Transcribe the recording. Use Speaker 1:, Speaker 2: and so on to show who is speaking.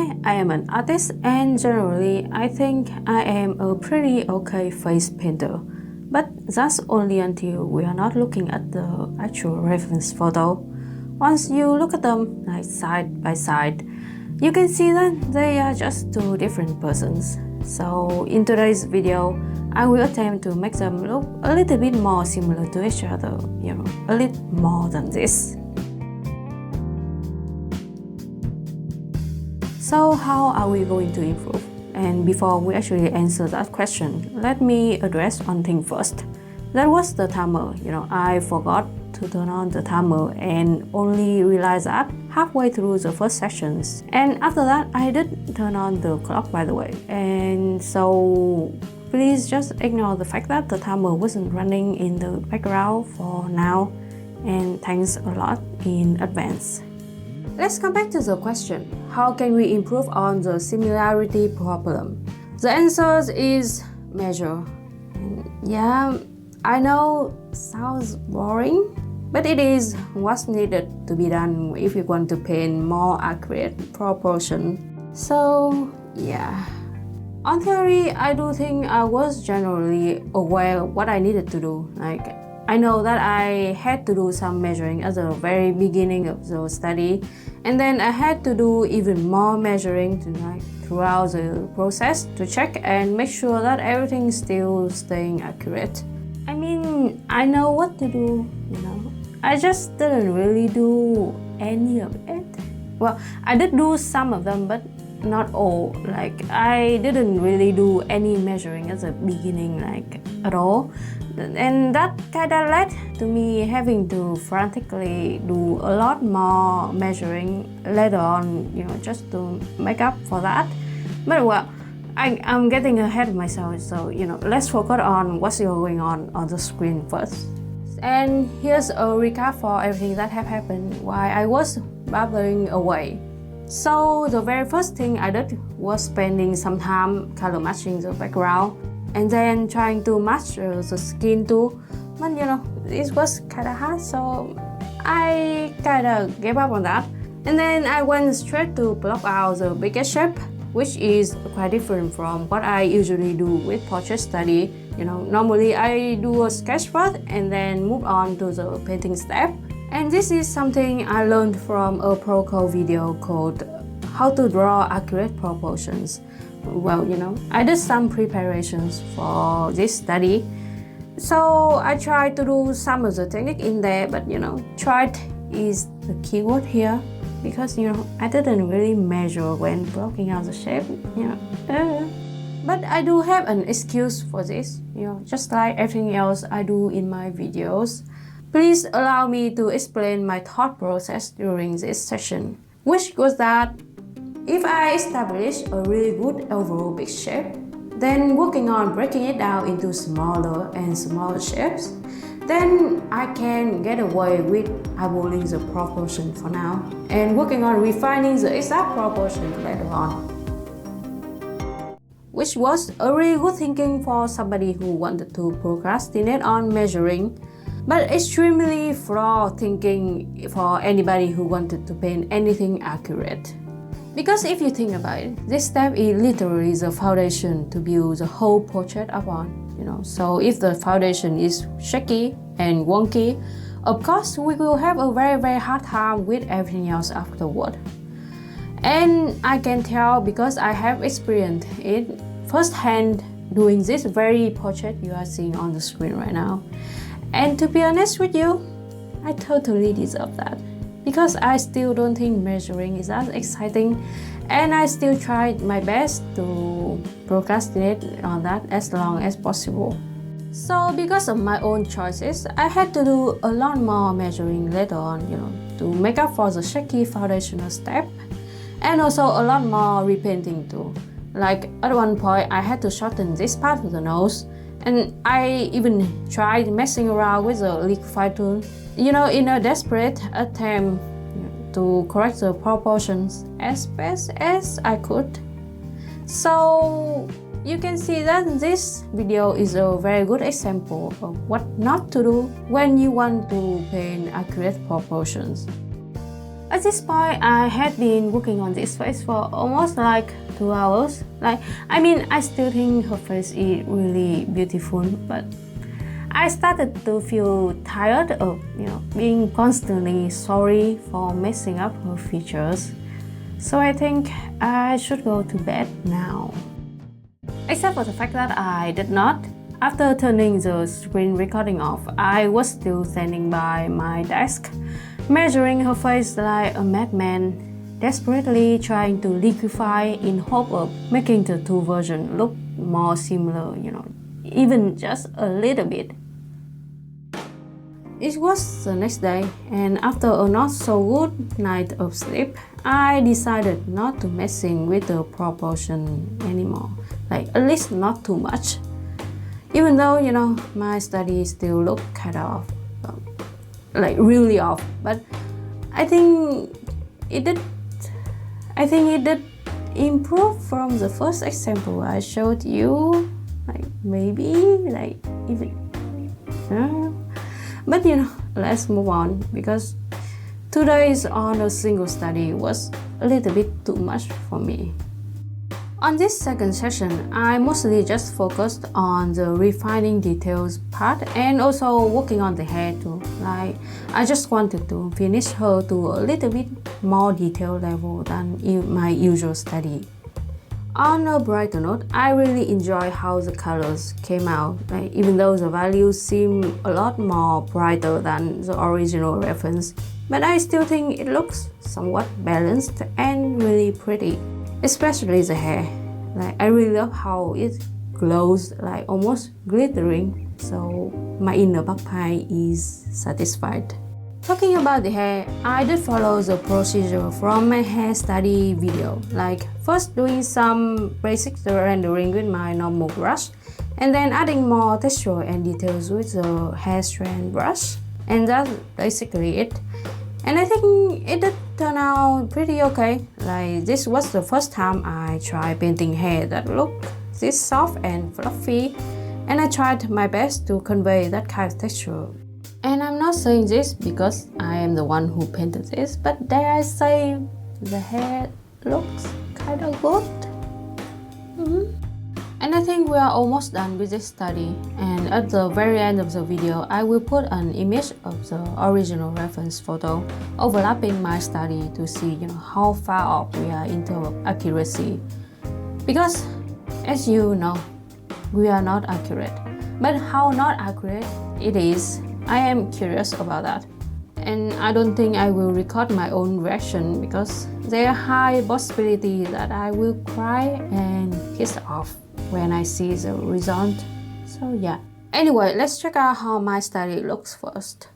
Speaker 1: Hi, I am an artist and generally I think I am a pretty okay face painter. But that's only until we are not looking at the actual reference photo. Once you look at them like side by side, you can see that they are just two different persons. So in today's video, I will attempt to make them look a little bit more similar to each other, a little more than this. So how are we going to improve? And before we actually answer that question, let me address one thing first. That was the timer. I forgot to turn on the timer and only realized that halfway through the first sections. And after that, I did turn on the clock, by the way. And so please just ignore the fact that the timer wasn't running in the background for now. And thanks a lot in advance. Let's come back to the question, how can we improve on the similarity problem? The answer is measure. Yeah, I know sounds boring, but it is what's needed to be done if you want to paint more accurate proportion. So yeah, on theory, I do think I was generally aware of what I needed to do. I know that I had to do some measuring at the very beginning of the study, and then I had to do even more measuring throughout the process to check and make sure that everything's still staying accurate. I mean, I know what to do, I just didn't really do any of it. Well, I did do some of them, but not all. I didn't really do any measuring at the beginning, at all. And that kinda led to me having to frantically do a lot more measuring later on, just to make up for that. But well, I'm getting ahead of myself, so let's focus on what's going on the screen first. And here's a recap for everything that have happened while I was babbling away. So the very first thing I did was spending some time color matching the background and then trying to match the skin too. But it was kinda hard, so I kinda gave up on that. And then I went straight to block out the biggest shape, which is quite different from what I usually do with portrait study. Normally I do a sketch first and then move on to the painting step. And this is something I learned from a Proco video called How to Draw Accurate Proportions. Well, I did some preparations for this study. So I tried to do some of the technique in there, but tried is the keyword here because I didn't really measure when blocking out the shape, But I do have an excuse for this, just like everything else I do in my videos. Please allow me to explain my thought process during this session, which was that if I establish a really good overall big shape, then working on breaking it down into smaller and smaller shapes, then I can get away with eyeballing the proportion for now and working on refining the exact proportion later on. Which was a really good thinking for somebody who wanted to procrastinate on measuring, but extremely flawed thinking for anybody who wanted to paint anything accurate. Because if you think about it, this step is literally the foundation to build the whole portrait upon, So if the foundation is shaky and wonky, of course we will have a very, very hard time with everything else afterward. And I can tell because I have experienced it firsthand doing this very portrait you are seeing on the screen right now. And to be honest with you, I totally deserve that. Because I still don't think measuring is as exciting, and I still tried my best to procrastinate on that as long as possible. So because of my own choices, I had to do a lot more measuring later on, to make up for the shaky foundational step, and also a lot more repainting too. At one point, I had to shorten this part of the nose, and I even tried messing around with the liquify tool, in a desperate attempt to correct the proportions as best as I could. So you can see that this video is a very good example of what not to do when you want to paint accurate proportions. At this point, I had been working on this face for almost like 2 hours. I still think her face is really beautiful, but I started to feel tired of, being constantly sorry for messing up her features. So I think I should go to bed now. Except for the fact that I did not. After turning the screen recording off, I was still standing by my desk, measuring her face like a madman, desperately trying to liquefy in hope of making the two versions look more similar, even just a little bit. It was the next day, and after a not so good night of sleep, I decided not to messing with the proportion anymore, at least not too much. Even though, my study still look kind of really off, but I think it did improve from the first example I showed you, but let's move on, because 2 days on a single study was a little bit too much for me. On this second session, I mostly just focused on the refining details part and also working on the hair too. I just wanted to finish her to a little bit more detailed level than in my usual study. On a brighter note, I really enjoy how the colors came out, even though the values seem a lot more brighter than the original reference. But I still think it looks somewhat balanced and really pretty. Especially the hair. I really love how it glows, almost glittering, so my inner bug-eye is satisfied. Talking about the hair, I did follow the procedure from my hair study video, first doing some basic rendering with my normal brush, and then adding more texture and details with the hair strand brush, and that's basically it. And I think it did turn out pretty okay. This was the first time I tried painting hair that looked this soft and fluffy, and I tried my best to convey that kind of texture. And I'm not saying this because I am the one who painted this, but dare I say the hair looks kind of good. And I think we are almost done with this study, and at the very end of the video, I will put an image of the original reference photo overlapping my study to see how far off we are in terms of accuracy. Because as you know, we are not accurate. But how not accurate it is, I am curious about that. And I don't think I will record my own reaction because there are high possibility that I will cry and piss off when I see the result. So yeah. Anyway, let's check out how my study looks first.